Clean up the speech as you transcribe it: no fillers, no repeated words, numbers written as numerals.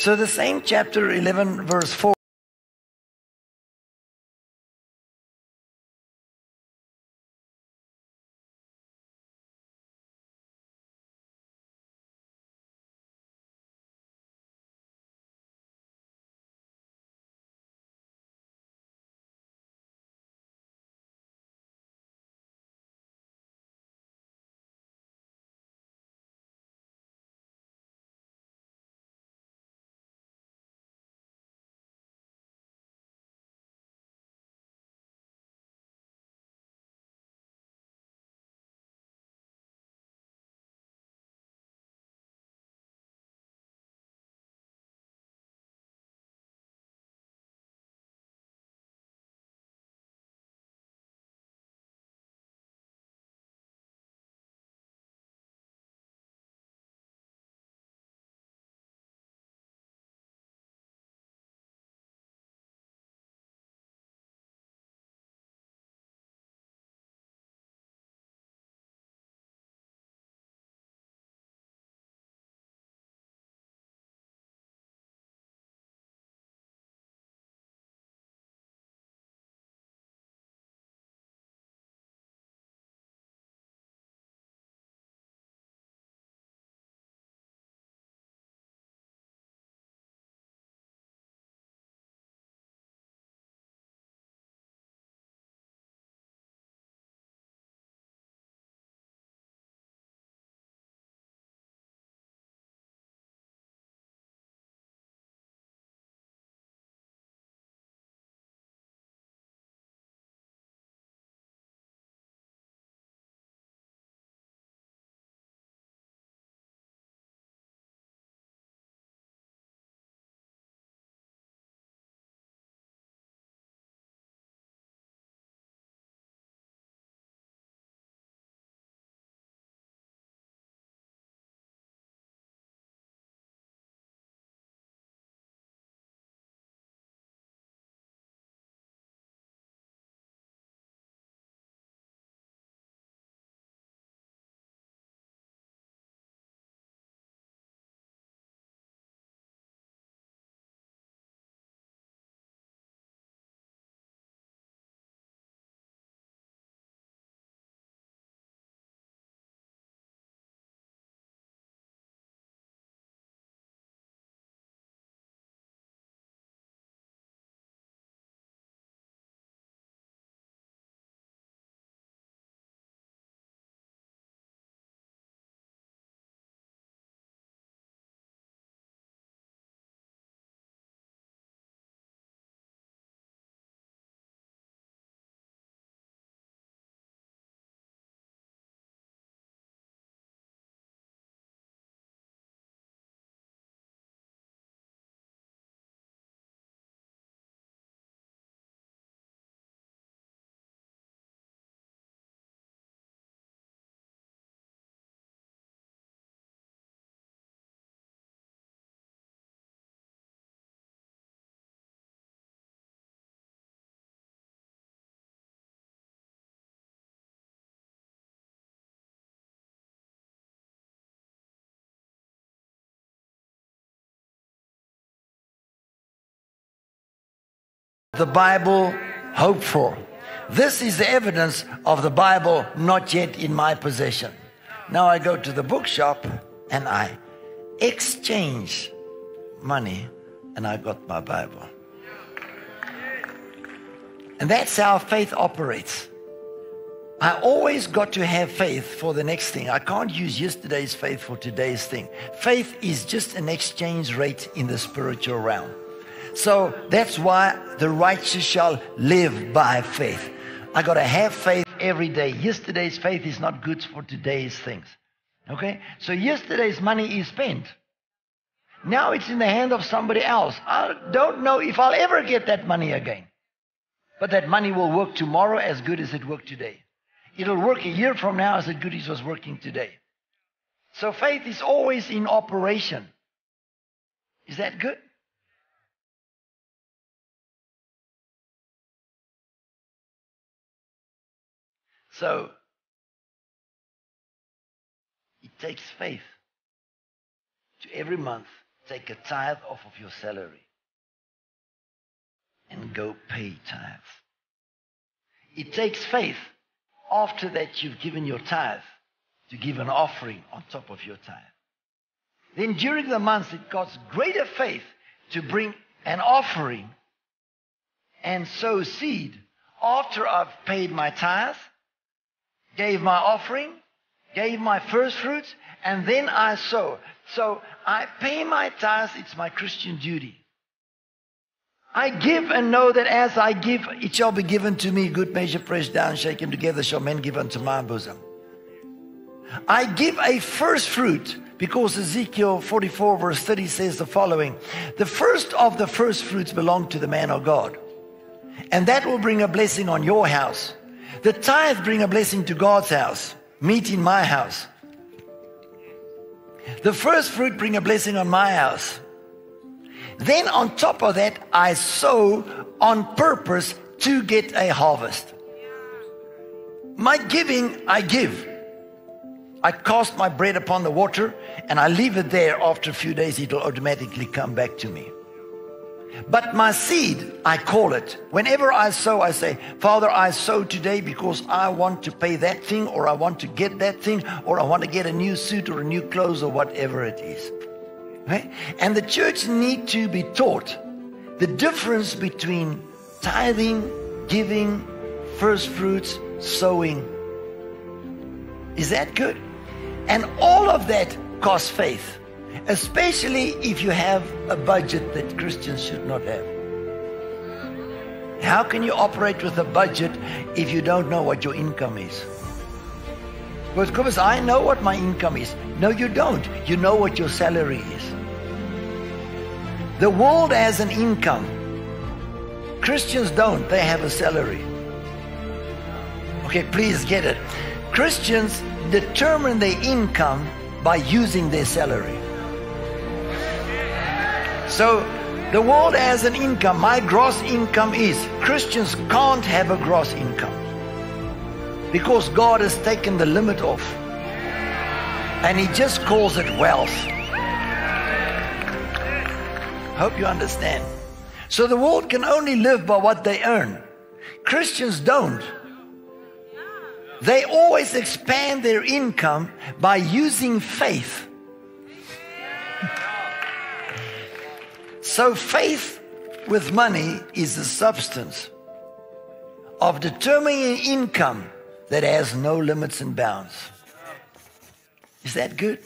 So the same chapter 11, verse 4. The Bible hoped for. This is the evidence of the Bible not yet in my possession. Now I go to the bookshop and I exchange money and I got my Bible. And that's how faith operates. I always got to have faith for the next thing. I can't use yesterday's faith for today's thing. Faith is just an exchange rate in the spiritual realm. So that's why the righteous shall live by faith. I got to have faith every day. Yesterday's faith is not good for today's things. Okay? So yesterday's money is spent. Now it's in the hand of somebody else. I don't know if I'll ever get that money again. But that money will work tomorrow as good as it worked today. It'll work a year from now as good as it was working today. So faith is always in operation. Is that good? So it takes faith to every month take a tithe off of your salary and go pay tithe. It takes faith after that you've given your tithe to give an offering on top of your tithe. Then during the months it costs greater faith to bring an offering and sow seed after I've paid my tithe, gave my offering, gave my first fruits, and then I sow. So I pay my tithe, it's my Christian duty. I give and know that as I give, it shall be given to me, good measure, pressed down, shaken together, shall men give unto my bosom. I give a first fruit because Ezekiel 44 verse 30 says the following: the first of the first fruits belong to the man of God. And that will bring a blessing on your house. The tithe bring a blessing to God's house. Meat in my house. The first fruit bring a blessing on my house. Then on top of that, I sow on purpose to get a harvest. My giving, I give. I cast my bread upon the water and I leave it there. After a few days, it will automatically come back to me. But my seed, I call it. Whenever I sow, I say, Father, I sow today because I want to pay that thing, or I want to get that thing, or I want to get a new suit or a new clothes or whatever it is. Right? And the church need to be taught the difference between tithing, giving, first fruits, sowing. Is that good? And all of that costs faith. Especially if you have a budget that Christians should not have. How can you operate with a budget if you don't know what your income is? Because I know what my income is. No, you don't. You know what your salary is. The world has an income. Christians don't. They have a salary. Okay, please get it. Christians determine their income by using their salary. So the world has an income. My gross income is. Christians can't have a gross income because God has taken the limit off and He just calls it wealth. Hope you understand. So the world can only live by what they earn. Christians don't. They always expand their income by using faith. So faith with money is the substance of determining income that has no limits and bounds. Is that good?